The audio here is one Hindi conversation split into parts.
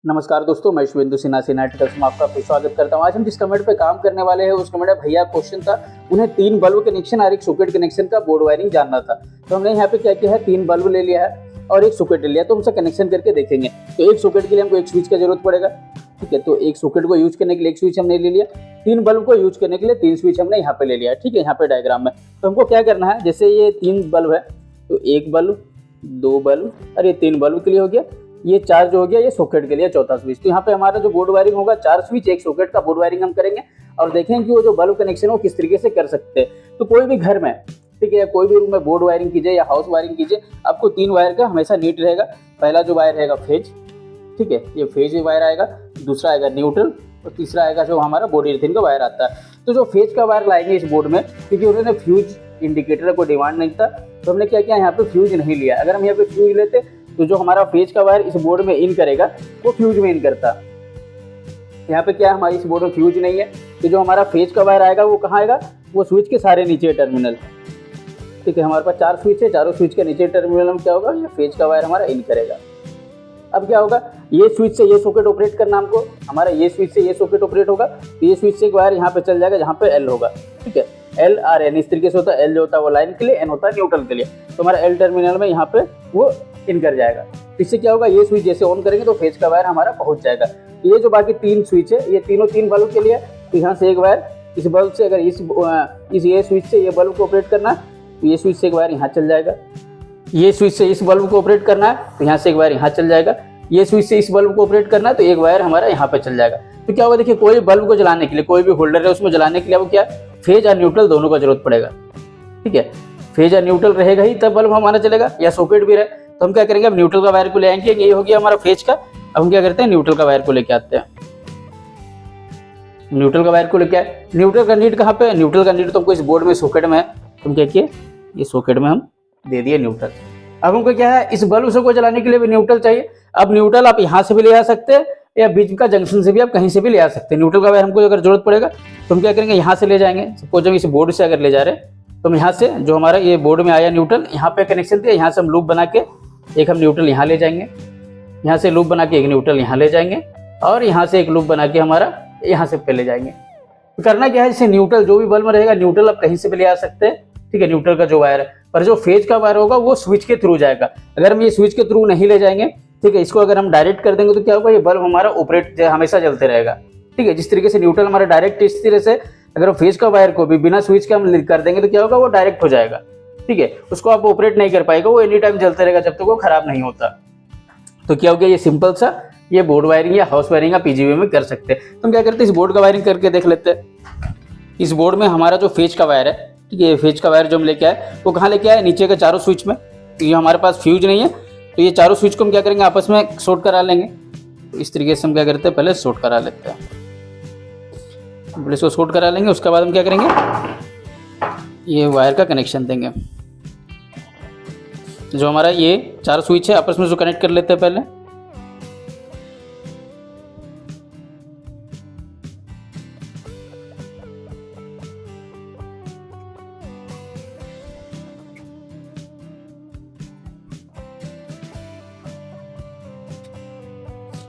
नमस्कार दोस्तों, मैं शुभेंदु सिन्हा सिन्हाटिकल्स में आपका फिर स्वागत करता हूँ। आज हम जिस कमेंट पे काम करने वाले हैं उस कमेंट में भैया क्वेश्चन था, उन्हें 3 बल्ब कनेक्शन और एक सॉकेट कनेक्शन का बोर्ड वायरिंग जानना था। तो हमने यहाँ पे क्या किया है, 3 बल्ब ले लिया है और एक सॉकेट ले लिया, तो हमसे कनेक्शन करके देखेंगे। तो एक सॉकेट के लिए हमको एक स्विच का जरूरत पड़ेगा, ठीक है। तो एक सॉकेट को यूज करने के लिए एक स्विच हमने ले लिया, 3 बल्ब को यूज करने के लिए 3 स्विच हमने यहाँ पे ले लिया, ठीक है। यहाँ पे डायग्राम में तो हमको क्या करना है, जैसे ये 3 बल्ब है तो 1 बल्ब, 2 बल्ब और ये 3 बल्ब के लिए हो गया, ये 4 जो हो गया ये सॉकेट के लिए चौथा स्विच। तो यहाँ पे हमारा जो बोर्ड वायरिंग होगा 4 स्विच 1 सॉकेट का बोर्ड वायरिंग हम करेंगे और देखेंगे कि वो जो बल्ब कनेक्शन है वो किस तरीके से कर सकते हैं। तो कोई भी घर में, ठीक है, कोई भी रूम में बोर्ड वायरिंग कीजिए या हाउस वायरिंग कीजिए, आपको 3 वायर का हमेशा नीड रहेगा। पहला जो वायर रहेगा फेज, ठीक है, ये फेज वायर आएगा, दूसरा आएगा न्यूट्रल और तीसरा आएगा जो हमारा बॉडी अर्थिंग का वायर आता है। तो जो फेज का वायर लाएंगे इस बोर्ड में, क्योंकि उन्होंने फ्यूज इंडिकेटर को डिमांड नहीं था, तो हमने क्या किया, यहाँ पे फ्यूज नहीं लिया। अगर हम यहाँ पे फ्यूज लेते तो जो हमारा फेज का वायर इस बोर्ड में इन करेगा वो फ्यूज में इन करता। यहाँ पे क्या है, हमारी इस बोर्ड में फ्यूज नहीं है, तो जो हमारा फेज का वायर आएगा वो कहाँ आएगा, वो स्विच के सारे नीचे टर्मिनल, ठीक है। हमारे पास 4 स्विच है, चारों स्विच के नीचे टर्मिनल में क्या होगा, ये फेज का वायर हमारा इन करेगा। अब क्या होगा, ये स्विच से ये सॉकेट ऑपरेट करना हमको, हमारा ये स्विच से ये सॉकेट ऑपरेट होगा, तो ये स्विच से एक वायर यहाँ पे चल जाएगा जहाँ पे एल होगा, ठीक है। एल और एन इस तरीके से होता है, एल जो होता है वो लाइन के लिए, एन होता है न्यूट्रल के लिए। तो हमारा एल टर्मिनल में यहाँ पे वो इन कर जाएगा। इससे क्या होगा, ये स्विच जैसे ऑन करेंगे तो फेज का वायर हमारा पहुंच जाएगा। ये जो बाकी 3 स्विच है ये तीनों 3 बल्ब के लिए, तो यहाँ से एक वायर इस बल्ब से, अगर इस ये स्विच से ये बल्ब को ऑपरेट करना है तो ये स्विच से एक वायर यहाँ चल जाएगा। ये स्विच से इस बल्ब को ऑपरेट करना है तो यहाँ से एक वायर यहाँ चल जाएगा। ये स्विच से इस बल्ब को ऑपरेट करना है तो एक वायर हमारा यहाँ पे चल जाएगा। तो क्या होगा, देखिए, कोई बल्ब को जलाने के लिए, कोई भी होल्डर है उसमें जलाने के लिए वो क्या, फेज और न्यूट्रल दोनों का जरूरत पड़ेगा, ठीक है। फेज और न्यूट्रल रहेगा ही तब बल्ब हमारा चलेगा, या सॉकेट भी रहे। तो हम क्या करेंगे, अब न्यूट्रल का वायर को ले आएंगे, ये हो गया हमारा फेज का। अब हम क्या करते हैं, न्यूट्रल का वायर को लेके आते हैं। न्यूट्रल का वायर को लेके आए, न्यूट्रल का नीड कहाँ पे है, न्यूट्रल का नीड तो हमको इस बोर्ड में सॉकेट में है। तुम क्या किए, ये सॉकेट में हम दे दिए न्यूट्रल। अब हमको क्या है, इस बल्ब को जलाने के लिए भी न्यूट्रल चाहिए। अब न्यूट्रल आप यहाँ से भी ले आ सकते हैं या बीच का जंक्शन से भी आप कहीं से भी ले आ सकते हैं। न्यूट्रल का वायर हमको अगर जरूरत पड़ेगा तो हम क्या करेंगे, यहाँ से ले जाएंगे। सपोज हम इस बोर्ड से अगर ले जा रहे हैं तो हम यहाँ से, जो हमारा ये बोर्ड में आया न्यूट्रल, यहाँ पे कनेक्शन दिया, यहाँ से हम लूप बना के एक हम न्यूट्रल यहाँ ले जाएंगे, यहाँ से लूप बना के एक न्यूट्रल यहाँ ले जाएंगे और यहाँ से एक लूप बना के हमारा यहाँ से पे ले जाएंगे। तो करना क्या है, जैसे न्यूट्रल जो भी बल्ब में रहेगा, न्यूट्रल आप कहीं से भी ले आ सकते हैं, ठीक है, न्यूट्रल का जो वायर है। पर जो फेज का वायर होगा वो स्विच के थ्रू जाएगा। अगर हम ये स्विच के थ्रू नहीं ले जाएंगे, ठीक है, इसको अगर हम डायरेक्ट कर देंगे तो क्या होगा, ये बल्ब हमारा ऑपरेट हमेशा जलते रहेगा, ठीक है। जिस तरीके से न्यूट्रल हमारा डायरेक्ट, इस तरह से अगर फेज का वायर को भी बिना स्विच के हम कर देंगे तो क्या होगा, वो डायरेक्ट हो जाएगा, ठीक है। उसको आप ऑपरेट नहीं कर पाएगा, वो एनी टाइम चलते रहेगा जब तक वो खराब नहीं होता। तो क्या हो गया, ये सिंपल सा ये बोर्ड वायरिंग या हाउस वायरिंग या पीजीबी में कर सकते हैं। तो हम क्या करते हैं, इस बोर्ड का वायरिंग करके देख लेते हैं। इस बोर्ड में हमारा जो फेज का वायर है, ठीक है, फेज का वायर जो हम लेके आए वो कहाँ लेके आए, नीचे के चारों स्विच में। तो ये हमारे पास फ्यूज नहीं है, तो ये चारों स्विच को हम क्या करेंगे, आपस में शॉर्ट करा लेंगे। तो इस तरीके से हम क्या करते हैं, पहले शॉर्ट करा लेते हैं, पहले इसको शॉर्ट करा लेंगे। उसके बाद हम क्या करेंगे, ये वायर का कनेक्शन देंगे। जो हमारा ये 4 स्विच है आपस में जो कनेक्ट कर लेते हैं पहले।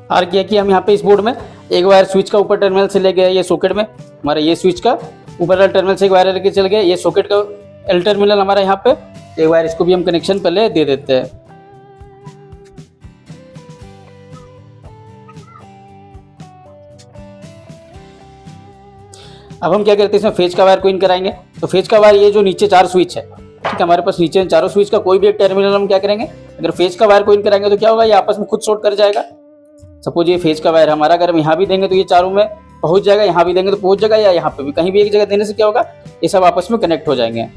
और क्या किया, हम यहाँ पे इस बोर्ड में एक वायर स्विच का ऊपर टर्मिनल से ले गए ये सॉकेट में, हमारा ये स्विच का ऊपर वाले टर्मिनल से एक वायर लेके चल गए, ये सॉकेट का एल टर्मिनल हमारा यहाँ पे एक वायर, इसको भी हम कनेक्शन पहले दे देते हैं। अब हम क्या करते हैं, इसमें फेज का वायर को इन कराएंगे। तो फेज का वायर ये जो नीचे 4 स्विच है, ठीक है, हमारे पास नीचे चारों स्विच का कोई भी एक टर्मिनल हम क्या करेंगे, अगर फेज का वायर को इन कराएंगे तो क्या होगा, ये आपस में खुद शॉर्ट कर जाएगा। सपोज ये फेज का वायर हमारा, अगर हम यहाँ भी देंगे तो ये चारों में पहुंच जाएगा, यहाँ भी देंगे तो पहुंच जाएगा, या यहाँ पे भी कहीं भी एक जगह देने से क्या होगा, ये सब आपस में कनेक्ट हो जाएंगे।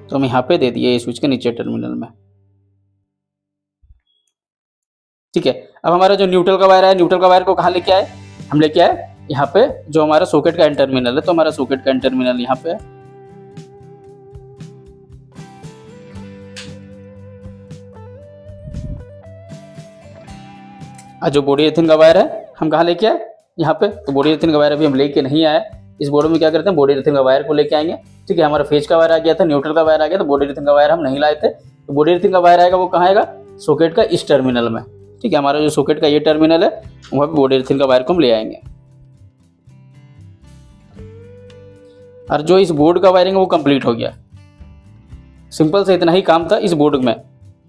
तो हम यहाँ पे दे दिए ये स्विच के नीचे टर्मिनल में, ठीक है। अब हमारा जो न्यूट्रल का वायर है, न्यूट्रल का वायर को कहाँ लेके आए, हम लेके आए यहाँ पे जो हमारा सॉकेट का एंड टर्मिनल है। तो हमारा सॉकेट का एंड टर्मिनल यहाँ पे है, जो बॉडी अर्थिंग का वायर है हम कहाँ लेके आए, यहाँ पे। तो बॉडी अर्थिंग का वायर अभी हम लेके नहीं आए, इस बोर्ड में क्या करते हैं, बॉडी अर्थिंग का वायर को लेके आएंगे, ठीक है। हमारा फेज का वायर आ गया था, न्यूट्रल का वायर आ गया, तो बॉडी अर्थिंग का वायर हम नहीं लाए थे, तो बॉडी अर्थिंग का वायर आएगा वो कहाँ आएगा, सॉकेट का इस टर्मिनल में। ठीक है, हमारा जो सॉकेट का ये टर्मिनल है वहाँ पे बॉडी अर्थिंग का वायर को हम ले आएंगे। और जो इस बोर्ड का वायरिंग है वो कंप्लीट हो गया। सिंपल से इतना ही काम था इस बोर्ड में।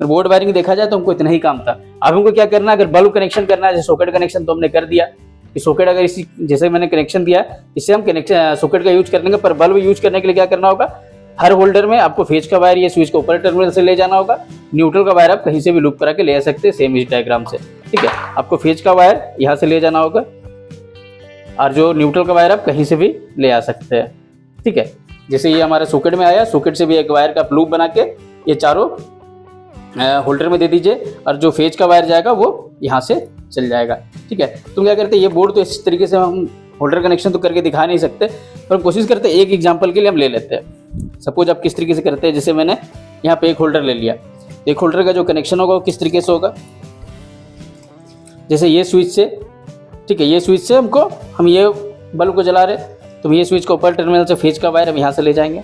बोर्ड वायरिंग देखा जाए तो हमको इतना ही काम था। अब हमको क्या करना है, अगर बल्ब कनेक्शन करना है, जैसे सॉकेट कनेक्शन तो हमने कर दिया कि सॉकेट अगर इसी जैसे मैंने कनेक्शन दिया इससे हम कनेक्शन सॉकेट का यूज कर लेंगे। पर बल्ब यूज करने के लिए क्या करना होगा, हर होल्डर में आपको फेज का वायर ये स्विच को ऊपर टर्मिनल से ले जाना होगा। न्यूट्रल का वायर आप कहीं से भी लूप करा के ले आ सकते हैं, सेम इस डायग्राम से। ठीक है, आपको फेज का वायर यहाँ से ले जाना होगा और जो न्यूट्रल का वायर आप कहीं से भी ले आ सकते हैं। ठीक है, जैसे ये हमारे सॉकेट में आया, सॉकेट से भी एक वायर का लूप बना के ये चारों होल्डर में दे दीजिए और जो फेज का वायर जाएगा वो यहाँ से चल जाएगा। ठीक है, तो क्या करते हैं, ये बोर्ड तो इस तरीके से हम होल्डर कनेक्शन तो करके दिखा नहीं सकते, पर कोशिश करते हैं एक एग्जांपल के लिए हम ले लेते हैं। सपोज आप किस तरीके से करते हैं, जैसे मैंने यहाँ पे एक होल्डर ले लिया, एक होल्डर का जो कनेक्शन होगा वो किस तरीके से होगा, जैसे ये स्विच से। ठीक है, ये स्विच से हम ये बल्ब को जला रहे, तो ये स्विच को ऊपर टर्मिनल से फेज का वायर हम यहाँ से ले जाएंगे।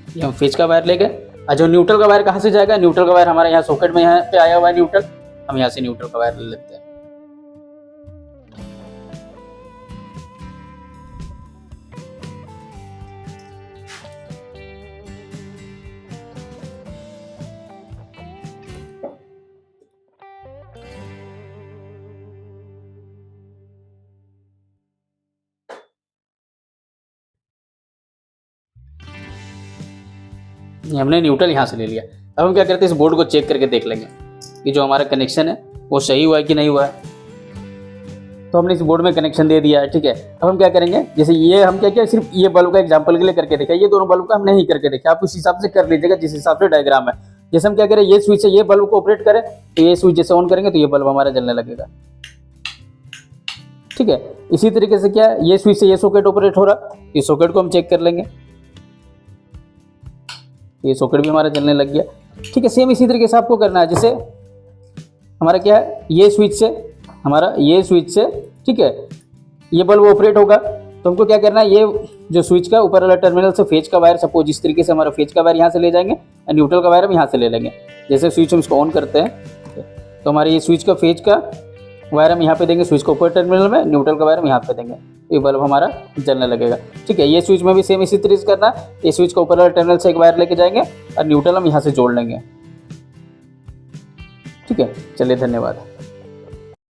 ये हम फेज का वायर ले गए। और जो न्यूट्रल का वायर कहाँ से जाएगा, न्यूट्रल का वायर हमारे यहाँ सॉकेट में यहाँ पे आया हुआ है न्यूट्रल, हम यहाँ से न्यूट्रल का वायर ले लेते हैं। हमने न्यूट्रल यहाँ से ले लिया। अब हम क्या करते हैं, इस बोर्ड को चेक करके देख लेंगे कि जो हमारा कनेक्शन है वो सही हुआ है कि नहीं हुआ है। तो हमने इस बोर्ड में कनेक्शन दे दिया है। ठीक है, अब हम क्या करेंगे, जैसे ये हम क्या किया, सिर्फ ये बल्ब का एग्जांपल के लिए करके देखा, ये दोनों बल्ब का हम नहीं करके देखा। आप उस हिसाब से कर लीजिएगा जिस हिसाब से डायग्राम है। जैसे हम क्या करें, ये स्विच है, ये बल्ब को ऑपरेट करें, तो ये स्विच जैसे ऑन करेंगे तो ये बल्ब हमारा जलने लगेगा। ठीक है, इसी तरीके से क्या है, ये स्विच से ये सॉकेट ऑपरेट हो रहा, इस सॉकेट को हम चेक कर लेंगे, ये सॉकेट भी हमारा जलने लग गया। ठीक है, सेम इसी तरीके से आपको करना है। जैसे हमारा क्या है, ये स्विच से हमारा ये स्विच से, ठीक है, ये बल्ब ऑपरेट होगा, तो हमको क्या करना है, ये जो स्विच का ऊपर वाला टर्मिनल से फेज का वायर, सपोज इस तरीके से हमारा फेज का वायर यहाँ से ले जाएंगे और न्यूट्रल का वायर हम यहाँ से ले लेंगे। जैसे स्विच हम इसको ऑन करते हैं तो हमारे ये स्विच का फेज का वायर हम यहाँ पे देंगे, स्विच को ऊपर टर्मिनल में, न्यूट्रल का वायर हम यहाँ पे देंगे, ये बल्ब हमारा जलने लगेगा। ठीक है, ये स्विच में भी सेम इसी तरीके से करना है। ये स्विच को ऊपर वाले टर्मिनल से एक वायर लेके जाएंगे और न्यूट्रल हम यहाँ से जोड़ लेंगे। ठीक है, चलिए धन्यवाद।